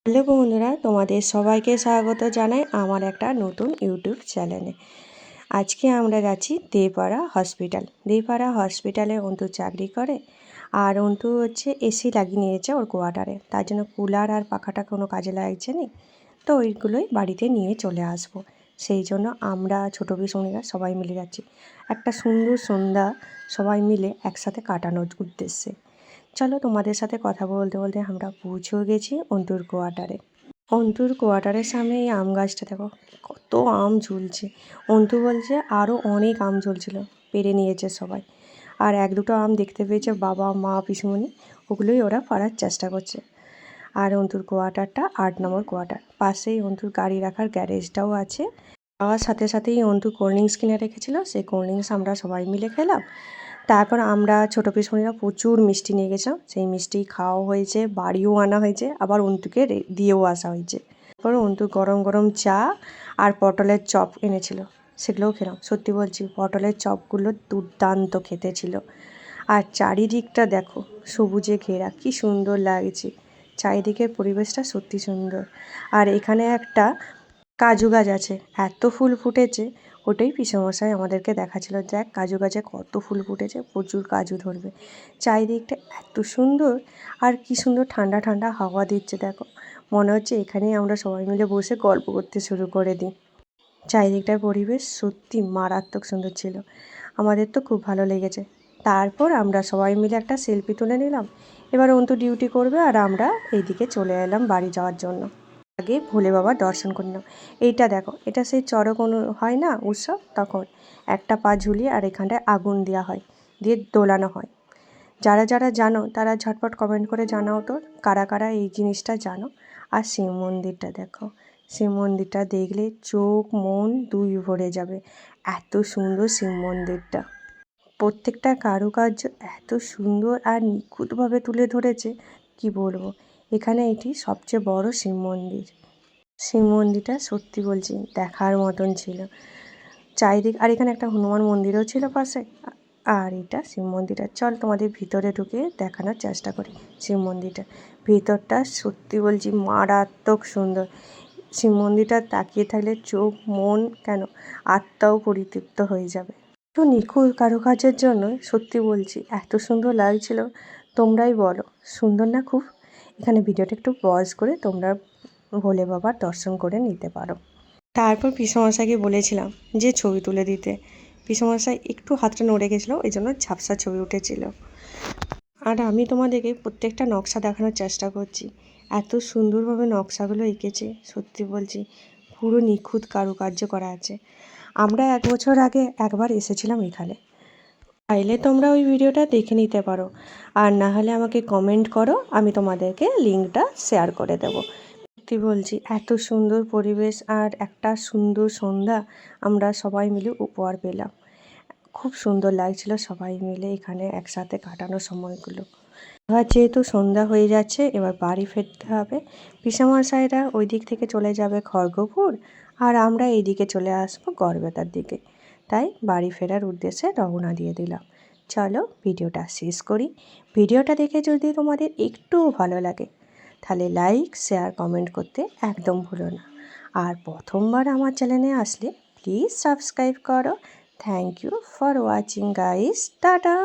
Hello বন্ধুরা, তোমাদের সবাইকে স্বাগত জানাই আমার একটা নতুন ইউটিউব চ্যানেলে। আজকে আমরা যাচ্ছি দেপাড়া হসপিটাল। দেপাড়া হসপিটালে অন্তু চাকরি করে, আর অন্তু হচ্ছে এসি লাগিয়ে নিয়েছে ওর কোয়ার্টারে, তার জন্য কুলার আর পাখাটা কোনো কাজে লাগছে না, তো ওইগুলোই বাড়িতে নিয়ে চলে আসবো। সেই জন্য আমরা ছোটো পিসমণিরা সবাই মিলে যাচ্ছি একটা সুন্দর সন্ধ্যা সবাই মিলে একসাথে কাটানোর উদ্দেশ্যে। চলো, তোমাদের সাথে কথা বলতে বলতে আমরা পৌঁছেও গেছি অন্তুর কোয়ার্টারে। অন্তুর কোয়ার্টারের সামনে এই আম গাছটা দেখো, কত আম ঝুলছে। অন্তু বলছে আরও অনেক আম ঝুলছিল, পেরে নিয়েছে সবাই। আর এক দুটো আম দেখতে পেয়েছে বাবা মা পিসুমণি, ওগুলোই ওরা পাড়ার চেষ্টা করছে। আর অন্তুর কোয়ার্টারটা 8 নম্বর কোয়ার্টার, পাশেই অন্তুর গাড়ি রাখার গ্যারেজটাও আছে। যাওয়ার সাথে সাথেই অন্তু কোল্ড ড্রিঙ্কস কিনে রেখেছিলো, সেই কোল্ড ড্রিঙ্কস আমরা সবাই মিলে খেলাম। তারপর আমরা ছোটো পিসমণিরা প্রচুর মিষ্টি নিয়ে গেছিলাম, সেই মিষ্টি খাওয়া হয়েছে, বাড়িও আনা হয়েছে, আবার অন্তুকে দিয়েও আসা হয়েছে। তারপর অন্তু গরম গরম চা আর পটলের চপ এনেছিল, সেগুলোও খেলাম। সত্যি বলছি, পটলের চপগুলো দুর্দান্ত খেতে ছিল। আর চারিদিকটা দেখো সবুজে ঘেরা, কি সুন্দর লাগছে। চারিদিকের পরিবেশটা সত্যি সুন্দর। আর এখানে একটা কাজু গাছ আছে, এত ফুল ফুটেছে। ওটাই পিসেমশাই আমাদেরকে দেখাচ্ছিল, দেখ কাজু গাছে কত ফুল ফুটেছে, প্রচুর কাজু ধরবে। চারিদিকটা এত সুন্দর, আর কি সুন্দর ঠান্ডা ঠান্ডা হাওয়া দিচ্ছে দেখো, মনে হচ্ছে এখানেই আমরা সবাই মিলে বসে গল্প করতে শুরু করে দিই। চারিদিকটার পরিবেশ সত্যি মারাত্মক সুন্দর ছিল, আমাদের তো খুব ভালো লেগেছে। তারপর আমরা সবাই মিলে একটা সেলফি তুলে নিলাম। এবার অন্তু ডিউটি করবে, আর আমরা এইদিকে চলে এলাম বাড়ি যাওয়ার জন্য। আগে ভোলে বাবার দর্শন করলাম। এইটা দেখো, এটা সেই চড়ক হয় না উৎসব, তখন একটা পা ঝুলিয়ে আর এখানটায় আগুন দেওয়া হয়, দিয়ে দোলানো হয়। যারা যারা জানো তারা ঝটপট কমেন্ট করে জানাও তো, কারা কারা এই জিনিসটা জানো। আর শিব মন্দিরটা দেখো, শিব মন্দিরটা দেখলে চোখ মন দুই ভরে যাবে, এত সুন্দর শিব মন্দিরটা। প্রত্যেকটা কারুকার্য এত সুন্দর আর নিখুঁতভাবে তুলে ধরেছে, কি বলবো। এখানে এটি সবচেয়ে বড় শিব মন্দির। শিব মন্দিরটা সত্যি বলছি দেখার মতন ছিল চারিদিক। আর এখানে একটা হনুমান মন্দিরও ছিল পাশে। আর এটা শিব মন্দিরটা, চল তোমাদের ভিতরে ঢুকে দেখানোর চেষ্টা করি শিব মন্দিরটা। ভিতরটা সত্যি বলছি মারাত্মক সুন্দর। শিব মন্দিরটা তাকিয়ে থাকলে চোখ মন কেন আত্মাও পরিতৃপ্ত হয়ে যাবে। তো নিখুঁত কারুকার্যের জন্য সত্যি বলছি এত সুন্দর লাগছিল, তোমরাই বলো সুন্দর না খুব। এখানে ভিডিওটা একটু পজ করে তোমরা ভোলে বাবার দর্শন করে নিতে পারো। তারপর পিসমশাইকে বলেছিলাম যে ছবি তুলে দিতে, পিসমশাই একটু হাতটা নড়ে গেছিলো, ওই জন্য ঝাপসা ছবি উঠেছিল। আর আমি তোমাদেরকে প্রত্যেকটা নকশা দেখানোর চেষ্টা করছি, এত সুন্দরভাবে নকশাগুলো এঁকেছে, সত্যি বলছি পুরো নিখুঁত কারুকার্য করা আছে। আমরা 1 বছর আগে একবার এসেছিলাম এখানে, চাইলে তোমরা ওই ভিডিওটা দেখে নিতে পারো, আর না হলে আমাকে কমেন্ট করো, আমি তোমাদেরকে লিঙ্কটা শেয়ার করে দেবো। সত্যি বলছি এত সুন্দর পরিবেশ আর একটা সুন্দর সন্ধ্যা আমরা সবাই মিলে উপহার পেলাম। খুব সুন্দর লাগছিল সবাই মিলে এখানে একসাথে কাটানো সময়গুলো। এবার যেহেতু সন্ধ্যা হয়ে যাচ্ছে, এবার বাড়ি ফিরতে হবে। পিসেমশাইরা ওই দিক থেকে চলে যাবে খড়গপুর, আর আমরা এই দিকে চলে আসবো গড়বেতার দিকে। তাই বাড়ি ফেরার উদ্দেশ্যে রওনা দিয়ে দিলাম। চলো ভিডিওটা শেষ করি। ভিডিওটা দেখে যদি তোমাদের একটুও ভালো লাগে, তাহলে লাইক শেয়ার কমেন্ট করতে একদম ভুলো না। আর প্রথমবার আমার চ্যানেলে আসলে প্লিজ সাবস্ক্রাইব করো। Thank you for watching guys, tata.